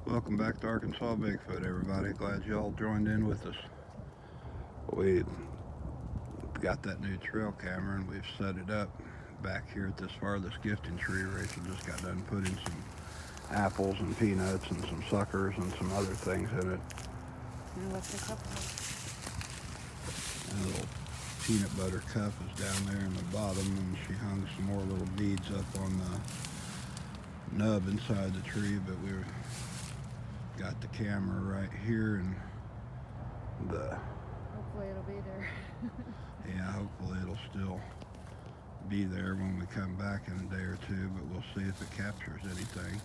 Welcome back to Arkansas Bigfoot, everybody. Glad you all joined in with us. We got that new trail camera and we've set it up back here at this farthest gifting tree. Rachel just got done putting some apples and peanuts and some suckers and some other things in it. And left a couple. And a little peanut butter cup is down there in the bottom, and she hung some more little beads up on the nub inside the tree, but we've got the camera right here, and Hopefully it'll be there. yeah, hopefully it'll still be there when we come back in a day or two, but we'll see if it captures anything.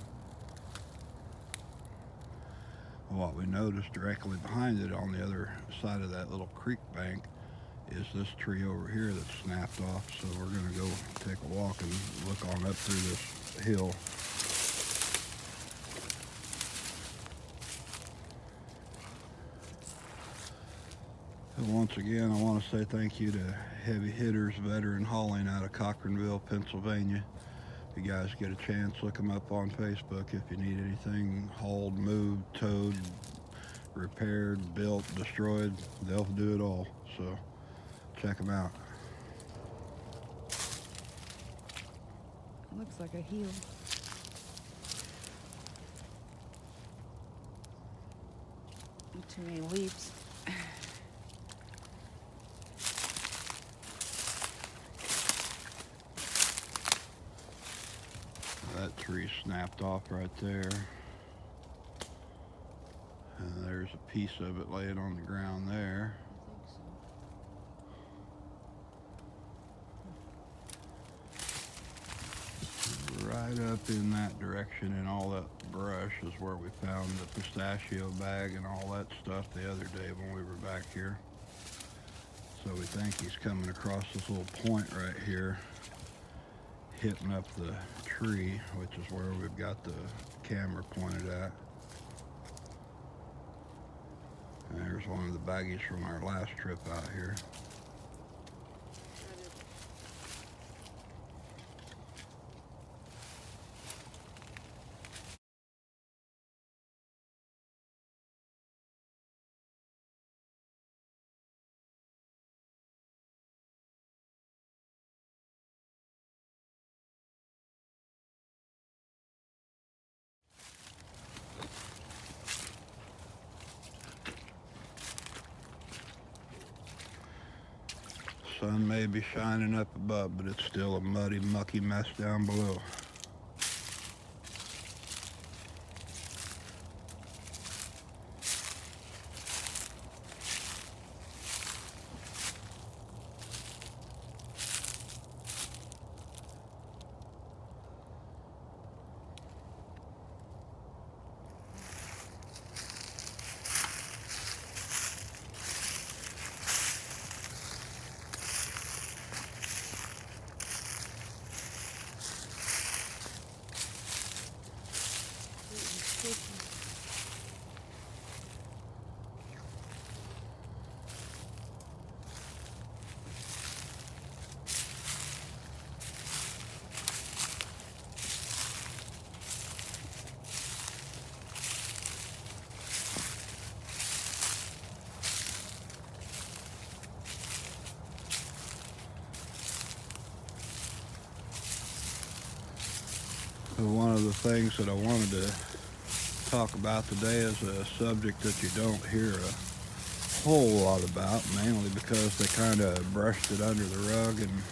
What we noticed directly behind it on the other side of that little creek bank is this tree over here that's snapped off, so we're going to go take a walk and look on up through this hill. And once again, I want to say thank you to Heavy Hitters Veteran Hauling out of Cochranville, Pennsylvania. If you guys get a chance, look them up on Facebook if you need anything hauled, moved, towed, repaired, built, destroyed. They'll do it all, so check them out. It looks like a heel. Not too many leaves. That tree snapped off right there. And there's a piece of it laying on the ground there. I think so. Right up in that direction in all that brush is where we found the pistachio bag and all that stuff the other day when we were back here. So we think he's coming across this little point right here, hitting up the tree, which is where we've got the camera pointed at. And there's one of the baggies from our last trip out here. Sun may be shining up above, but it's still a muddy, mucky mess down below. One of the things that I wanted to talk about today is a subject that you don't hear a whole lot about, mainly because they kind of brushed it under the rug, and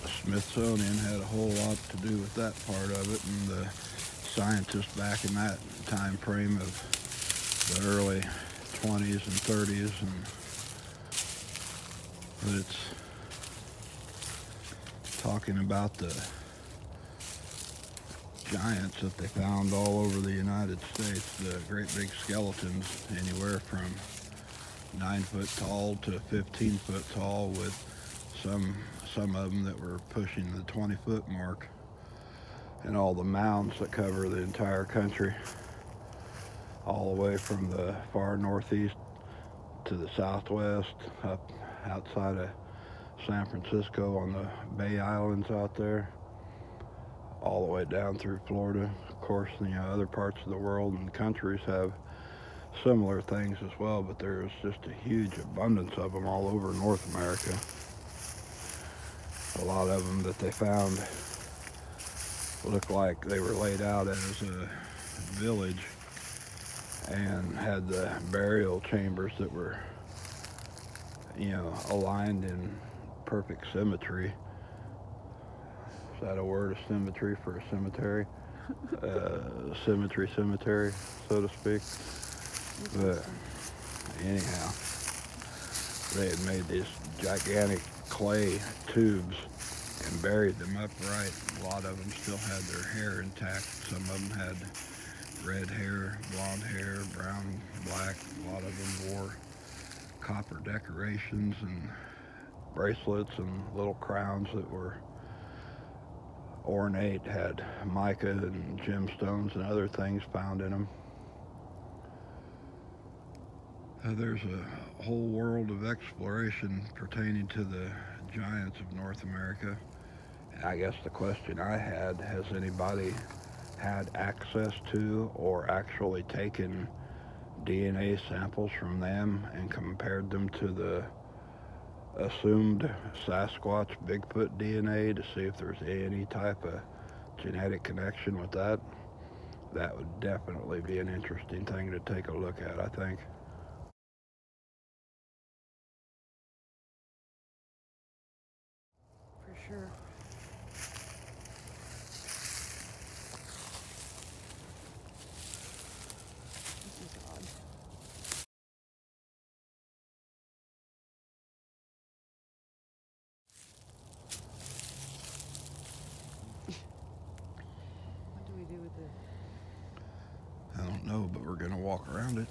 the Smithsonian had a whole lot to do with that part of it, and the scientists back in that time frame of the early 20s and 30s, but it's talking about the giants that they found all over the United States, the great big skeletons, anywhere from 9 foot tall to 15 foot tall, with some of them that were pushing the 20-foot mark, and all the mounds that cover the entire country, all the way from the far northeast to the southwest, up outside of San Francisco on the Bay Islands out there, all the way down through Florida. Of course, other parts of the world and countries have similar things as well, but there's just a huge abundance of them all over North America. A lot of them that they found looked like they were laid out as a village and had the burial chambers that were, aligned in perfect symmetry. Is that a word, a symmetry for a cemetery? Symmetry, so to speak. But anyhow, they had made these gigantic clay tubes and buried them upright. A lot of them still had their hair intact. Some of them had red hair, blonde hair, brown, black. A lot of them wore copper decorations and bracelets and little crowns that were ornate, had mica and gemstones and other things found in them. There's a whole world of exploration pertaining to the giants of North America. I guess the question I had, has anybody had access to or actually taken DNA samples from them and compared them to the assumed Sasquatch Bigfoot DNA to see if there's any type of genetic connection with that? That would definitely be an interesting thing to take a look at, I think. For sure. This is odd. What do we do with it? I don't know, but we're gonna walk around it.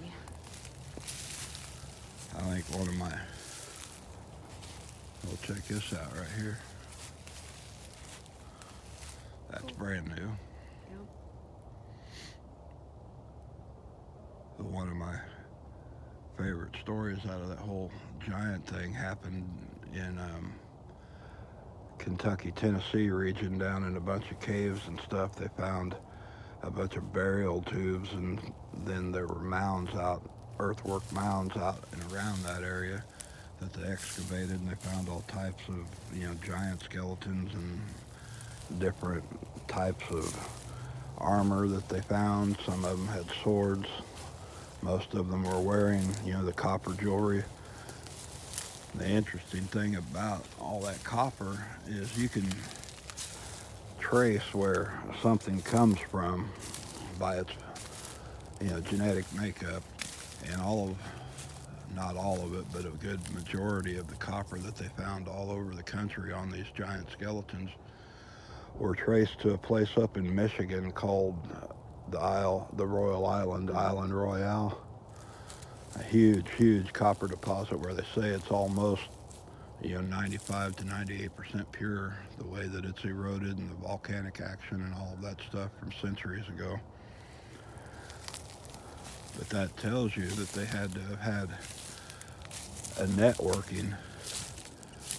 Yeah. I think one of my, we'll check this out right here. That's Cool. brand new. Yep. One of my favorite stories out of that whole giant thing happened in Kentucky, Tennessee region, down in a bunch of caves and stuff. They found a bunch of burial tubes, and then there were mounds out, earthwork mounds out and around that area that they excavated, and they found all types of, giant skeletons and different types of armor that they found. Some of them had swords. Most of them were wearing, the copper jewelry. The interesting thing about all that copper is you can trace where something comes from by its, genetic makeup, and not all of it, but a good majority of the copper that they found all over the country on these giant skeletons were traced to a place up in Michigan called the Royal Island, Island Royale. A huge copper deposit where they say it's almost, 95 to 98% pure, the way that it's eroded and the volcanic action and all of that stuff from centuries ago. But that tells you that they had to have had a networking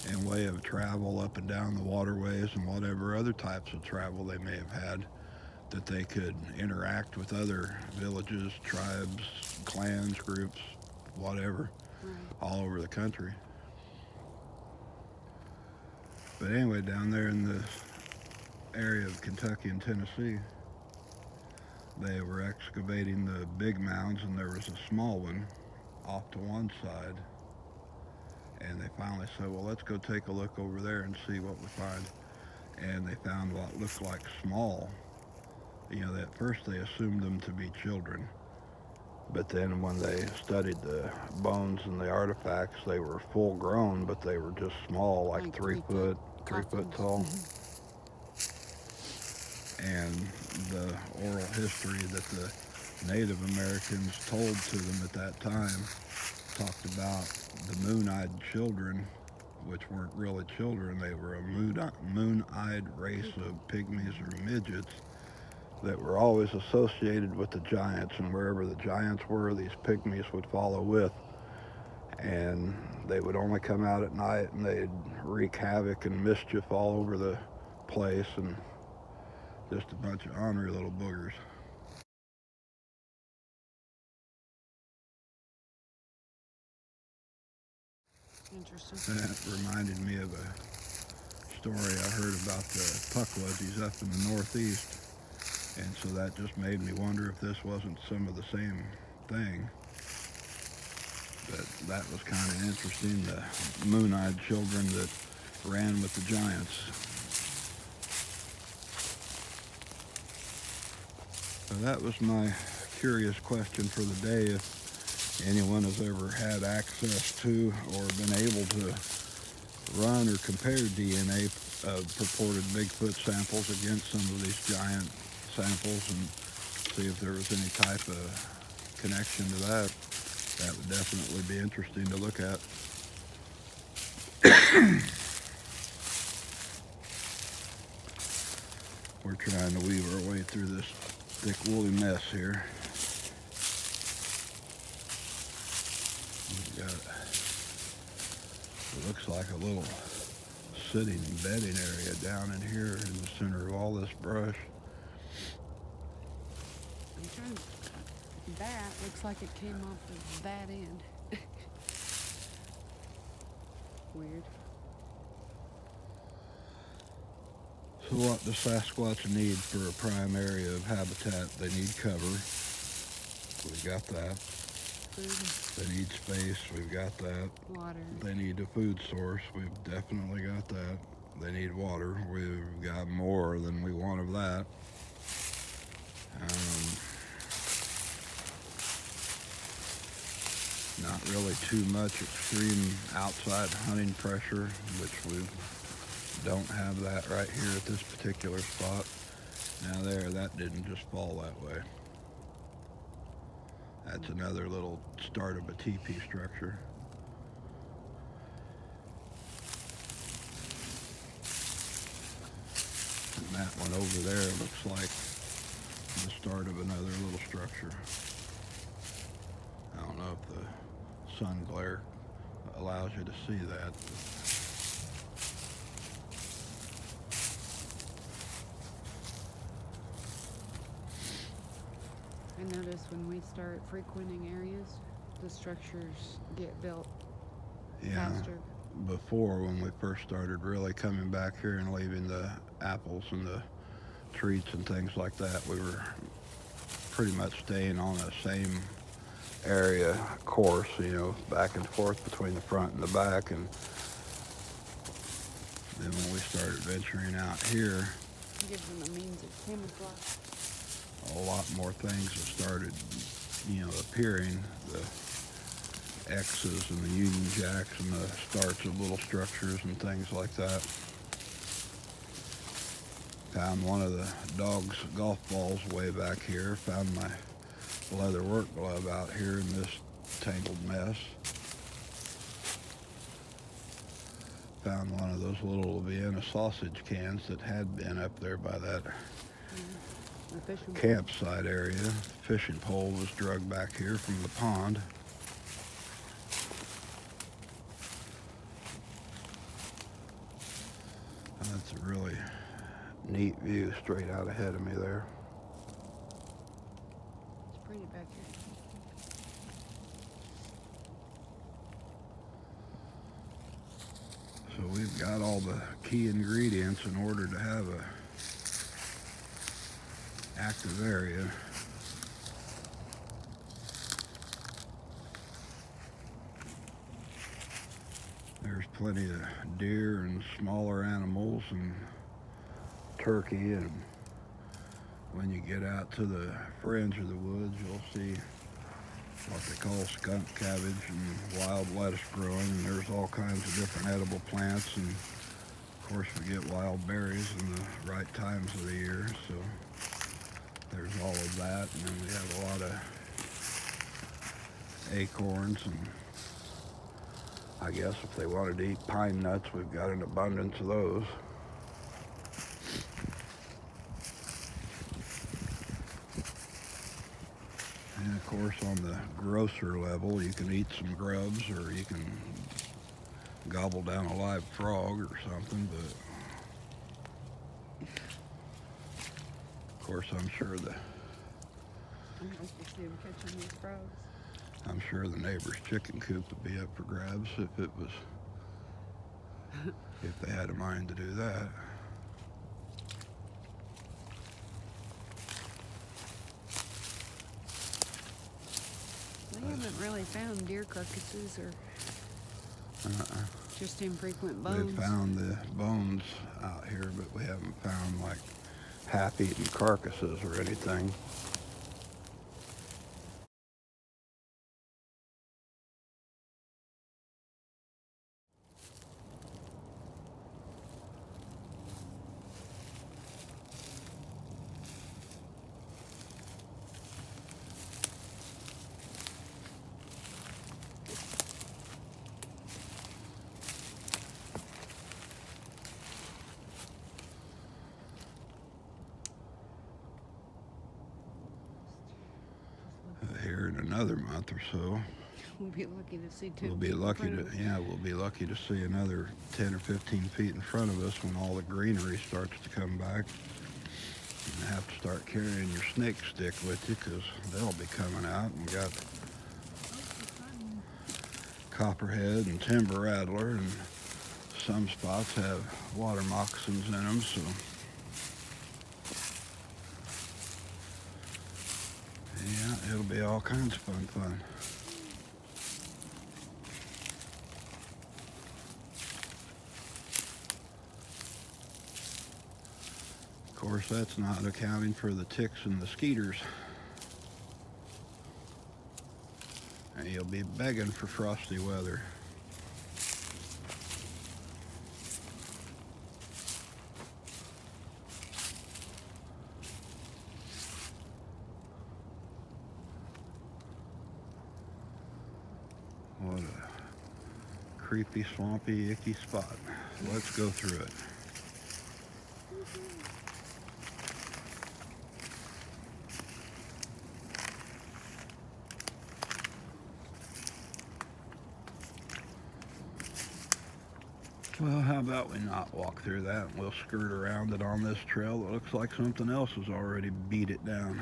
and way of travel up and down the waterways and whatever other types of travel they may have had, that they could interact with other villages, tribes, clans, groups, whatever, all over the country. But anyway, down there in the area of Kentucky and Tennessee, they were excavating the big mounds, and there was a small one off to one side. And they finally said, well, let's go take a look over there and see what we find. And they found what looked like small. At first they assumed them to be children. But then when they studied the bones and the artifacts, they were full grown, but they were just small, like 3 foot tall. And the oral history that the Native Americans told to them at that time talked about the moon-eyed children, which weren't really children. They were a moon-eyed race of pygmies or midgets that were always associated with the giants, and wherever the giants were, these pygmies would follow with. And they would only come out at night, and they'd wreak havoc and mischief all over the place. And Just a bunch of ornery little boogers. Interesting. That reminded me of a story I heard about the puckwudgies up in the Northeast. And so that just made me wonder if this wasn't some of the same thing. But that was kind of interesting, the moon-eyed children that ran with the giants. So that was my curious question for the day, if anyone has ever had access to or been able to run or compare DNA of purported Bigfoot samples against some of these giant samples and see if there was any type of connection to that. That would definitely be interesting to look at. We're trying to weave our way through this thick woolly mess here. We've got, it looks like a little sitting and bedding area down in here in the center of all this brush. I'm trying to, that looks like it came off of that end. Weird. So what does Sasquatch need for a prime area of habitat? They need cover. We've got that. Food. They need space. We've got that. Water. They need a food source. We've definitely got that. They need water. We've got more than we want of that. Not really too much extreme outside hunting pressure, which we don't have that right here at this particular spot. Now that didn't just fall that way. That's another little start of a teepee structure. And that one over there looks like the start of another little structure. I don't know if the sun glare allows you to see that. I notice when we start frequenting areas, the structures get built faster. Before, when we first started really coming back here and leaving the apples and the treats and things like that, we were pretty much staying on the same area course, back and forth between the front and the back. And then when we started venturing out here, It gives them a means of camouflage. a lot more things have started, appearing. The X's and the Union Jacks and the starts of little structures and things like that. Found one of the dog's golf balls way back here. Found my leather work glove out here in this tangled mess. Found one of those little Vienna sausage cans that had been up there by that campsite area. Fishing pole was dragged back here from the pond. And that's a really neat view straight out ahead of me there. It's pretty back here. So we've got all the key ingredients in order to have a active area. There's plenty of deer and smaller animals and turkey, and when you get out to the fringe of the woods, you'll see what they call skunk cabbage and wild lettuce growing, and there's all kinds of different edible plants, and of course we get wild berries in the right times of the year, so there's all of that. And then we have a lot of acorns, and I guess if they wanted to eat pine nuts, we've got an abundance of those. And of course, on the grosser level, you can eat some grubs, or you can gobble down a live frog or something, but course, I'm sure I'm supposed to see them catching these frogs. I'm sure the neighbor's chicken coop would be up for grabs if they had a mind to do that. They haven't really found deer carcasses or just infrequent We've bones. found the bones out here, but we haven't found like half-eaten carcasses or anything. Here in another month or so, We'll be lucky to see 10 we'll be feet in lucky front to of us. we'll be lucky to see another 10 or 15 feet in front of us when all the greenery starts to come back. You have to start carrying your snake stick with you because they'll be coming out. And we got copperhead and timber rattler, and some spots have water moccasins in them, so yeah, it'll be all kinds of fun. Of course, that's not accounting for the ticks and the skeeters. And you'll be begging for frosty weather. What a creepy, swampy, icky spot. Let's go through it. Well, how about we not walk through that and we'll skirt around it on this trail that looks like something else has already beat it down.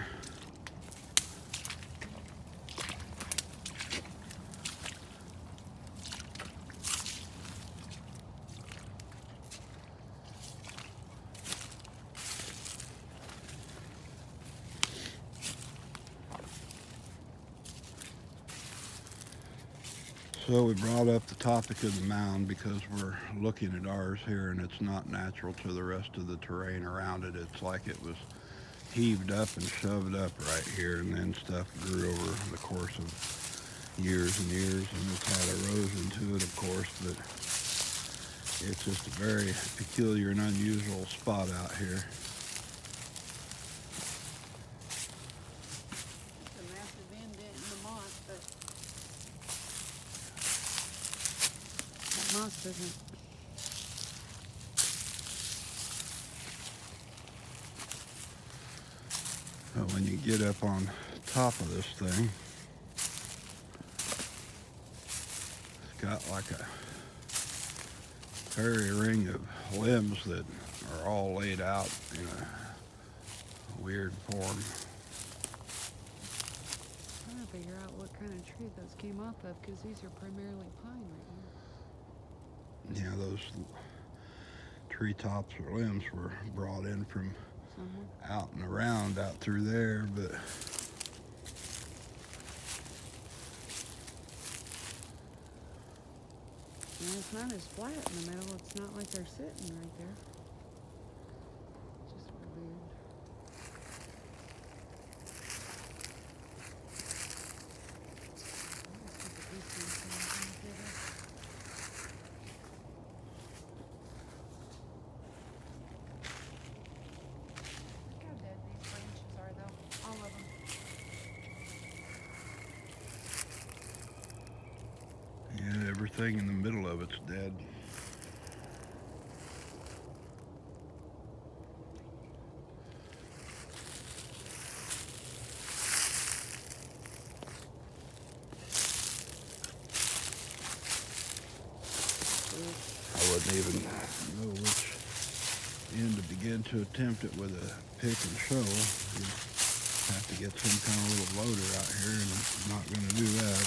So we brought up the topic of the mound because we're looking at ours here and it's not natural to the rest of the terrain around it. It's like it was heaved up and shoved up right here, and then stuff grew over the course of years and years, and it's had erosion to it, of course, but it's just a very peculiar and unusual spot out here. Moss isn't. But when you get up on top of this thing, it's got like a fairy ring of limbs that are all laid out in a weird form. I'm trying to figure out what kind of tree those came off of, because these are primarily pine right here. Yeah, those treetops or limbs were brought in from Somewhere out and around out through there, but and it's not as flat in the middle. It's not like they're sitting right there. It's just weird. yeah, everything in the middle of it's dead. I wouldn't even know which end to begin to attempt it with a pick and shovel, you have to get some kind of little loader out here, and I'm not going to do that.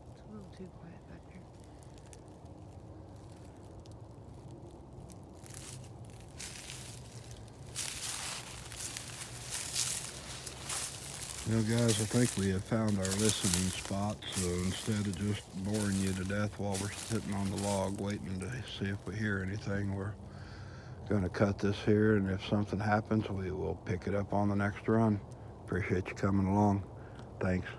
It's a little too quiet back there. Well, guys, I think we have found our listening spot, so instead of just boring you to death while we're sitting on the log waiting to see if we hear anything, we're going to cut this here, and if something happens, we will pick it up on the next run. Appreciate you coming along. Thanks.